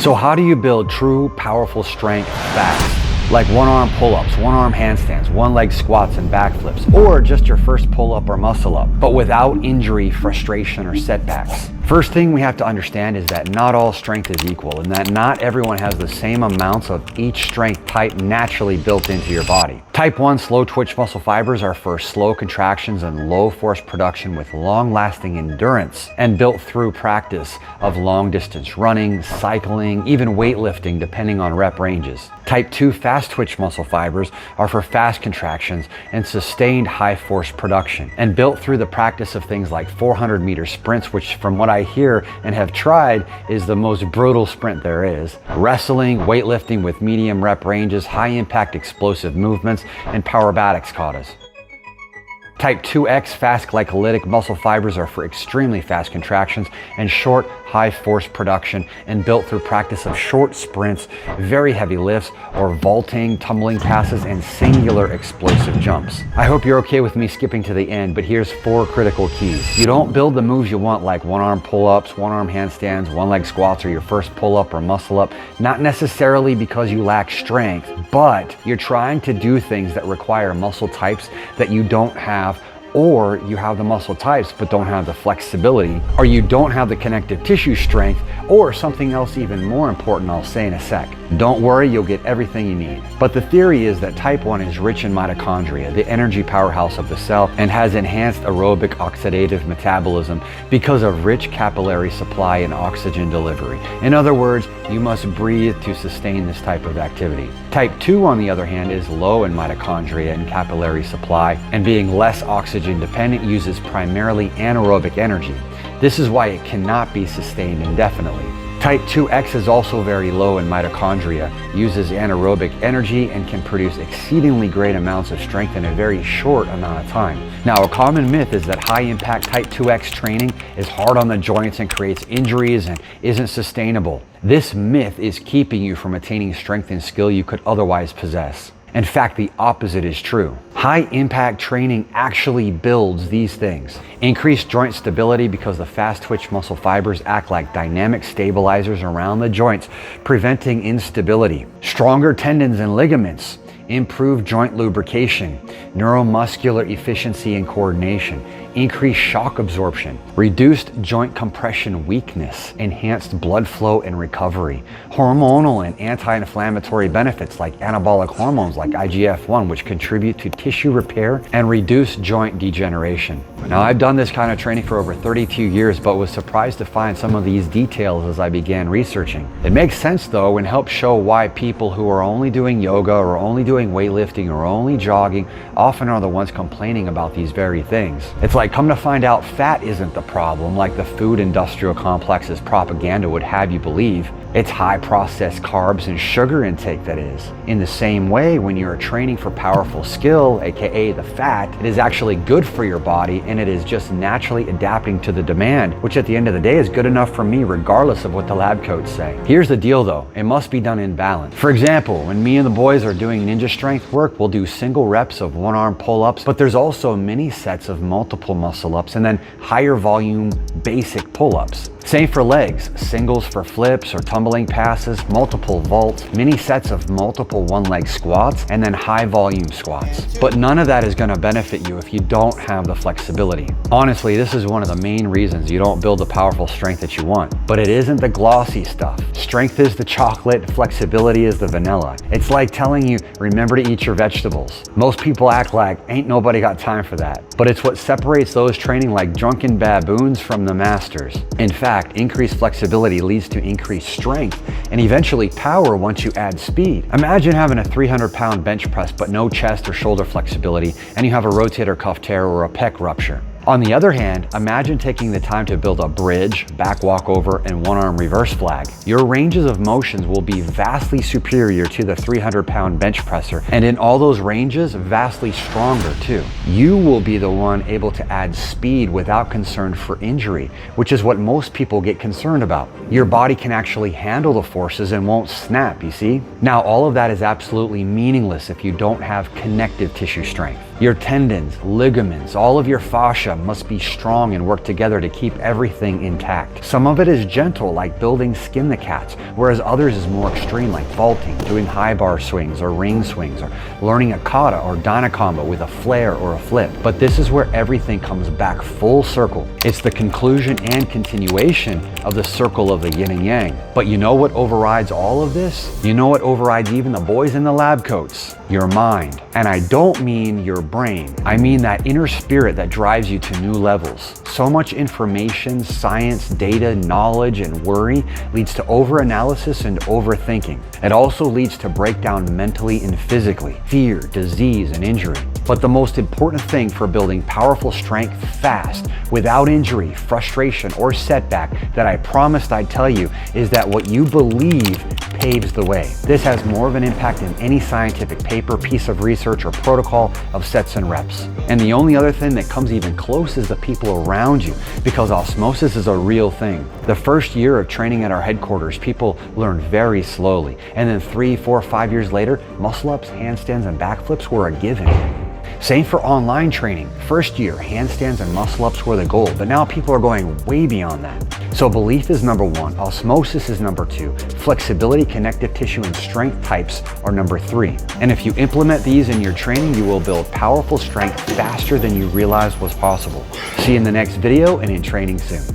So how do you build true, powerful strength fast? Like one-arm pull-ups, one-arm handstands, one-leg squats and backflips, or just your first pull-up or muscle-up, but without injury, frustration, or setbacks. First thing we have to understand is that not all strength is equal, and that not everyone has the same amounts of each strength type naturally built into your body. Type 1 slow twitch muscle fibers are for slow contractions and low force production with long-lasting endurance and built through practice of long-distance running, cycling, even weightlifting depending on rep ranges. Type 2 fast twitch muscle fibers are for fast contractions and sustained high force production and built through the practice of things like 400-meter sprints, which from what I hear and have tried is the most brutal sprint there is, wrestling, weightlifting with medium rep ranges, high impact explosive movements, and Powerbatics katas. Type 2X fast glycolytic muscle fibers are for extremely fast contractions and short, high force production and built through practice of short sprints, very heavy lifts, or vaulting, tumbling passes, and singular explosive jumps. I hope you're okay with me skipping to the end, but here's 4 critical keys. You don't build the moves you want like one-arm pull-ups, one-arm handstands, one-leg squats, or your first pull-up or muscle-up, not necessarily because you lack strength, but you're trying to do things that require muscle types that you don't have, or you have the muscle types but don't have the flexibility, or you don't have the connective tissue strength, or something else even more important I'll say in a sec. Don't worry, you'll get everything you need. But the theory is that type 1 is rich in mitochondria, the energy powerhouse of the cell, and has enhanced aerobic oxidative metabolism because of rich capillary supply and oxygen delivery. In other words, you must breathe to sustain this type of activity. Type 2, on the other hand, is low in mitochondria and capillary supply, and being less oxygen dependent, uses primarily anaerobic energy. This is why it cannot be sustained indefinitely. Type 2X is also very low in mitochondria, uses anaerobic energy, and can produce exceedingly great amounts of strength in a very short amount of time. Now, a common myth is that high-impact Type 2X training is hard on the joints and creates injuries and isn't sustainable. This myth is keeping you from attaining strength and skill you could otherwise possess. In fact, the opposite is true. High-impact training actually builds these things. Increased joint stability because the fast twitch muscle fibers act like dynamic stabilizers around the joints, preventing instability. Stronger tendons and ligaments. Improved joint lubrication. Neuromuscular efficiency and coordination. Increased shock absorption, reduced joint compression weakness, enhanced blood flow and recovery, hormonal and anti-inflammatory benefits like anabolic hormones like IGF-1, which contribute to tissue repair and reduce joint degeneration. Now, I've done this kind of training for over 32 years, but was surprised to find some of these details as I began researching. It makes sense though and helps show why people who are only doing yoga or only doing weightlifting or only jogging often are the ones complaining about these very things. It's like, come to find out, fat isn't the problem like the food industrial complex's propaganda would have you believe. It's high processed carbs and sugar intake that is. In the same way, when you're training for powerful skill, aka the fat, it is actually good for your body and it is just naturally adapting to the demand, which at the end of the day is good enough for me regardless of what the lab coats say. Here's the deal though, it must be done in balance. For example, when me and the boys are doing ninja strength work, we'll do single reps of one-arm pull-ups, but there's also many sets of multiple muscle-ups and then higher volume basic pull-ups. Same for legs, singles for flips or tumbling passes, multiple vaults, many sets of multiple one-leg squats, and then high volume squats. But none of that is going to benefit you if you don't have the flexibility. Honestly, this is one of the main reasons you don't build the powerful strength that you want. But it isn't the glossy stuff. Strength is the chocolate, flexibility is the vanilla. It's like telling you, remember to eat your vegetables. Most people act like, ain't nobody got time for that. But it's what separates those training like drunken baboons from the masters. In fact, increased flexibility leads to increased strength and eventually power once you add speed. Imagine having a 300-pound bench press but no chest or shoulder flexibility and you have a rotator cuff tear or a pec rupture. On the other hand, imagine taking the time to build a bridge, back walkover, and one-arm reverse flag. Your ranges of motions will be vastly superior to the 300-pound bench presser, and in all those ranges, vastly stronger too. You will be the one able to add speed without concern for injury, which is what most people get concerned about. Your body can actually handle the forces and won't snap, you see? Now, all of that is absolutely meaningless if you don't have connective tissue strength. Your tendons, ligaments, all of your fascia, fascia must be strong and work together to keep everything intact. Some of it is gentle, like building skin the cats, whereas others is more extreme, like vaulting, doing high bar swings or ring swings, or learning a kata or dana combo with a flare or a flip. But this is where everything comes back full circle. It's the conclusion and continuation of the circle of the yin and yang. But you know what overrides all of this? You know what overrides even the boys in the lab coats? Your mind. And I don't mean your brain. I mean that inner spirit that drives you to new levels. So much information, science, data, knowledge, and worry leads to overanalysis and overthinking. It also leads to breakdown mentally and physically, fear, disease, and injury. But the most important thing for building powerful strength fast, without injury, frustration, or setback that I promised I'd tell you is that what you believe paves the way. This has more of an impact than any scientific paper, piece of research, or protocol of sets and reps. And the only other thing that comes even close is the people around you, because osmosis is a real thing. The first year of training at our headquarters, people learn very slowly. And then 3, 4, 5 years later, muscle ups, handstands, and backflips were a given. Same for online training. First year, handstands and muscle ups were the goal, but now people are going way beyond that. So belief is number 1, osmosis is number 2, flexibility, connective tissue, and strength types are number 3. And if you implement these in your training, you will build powerful strength faster than you realized was possible. See you in the next video and in training soon.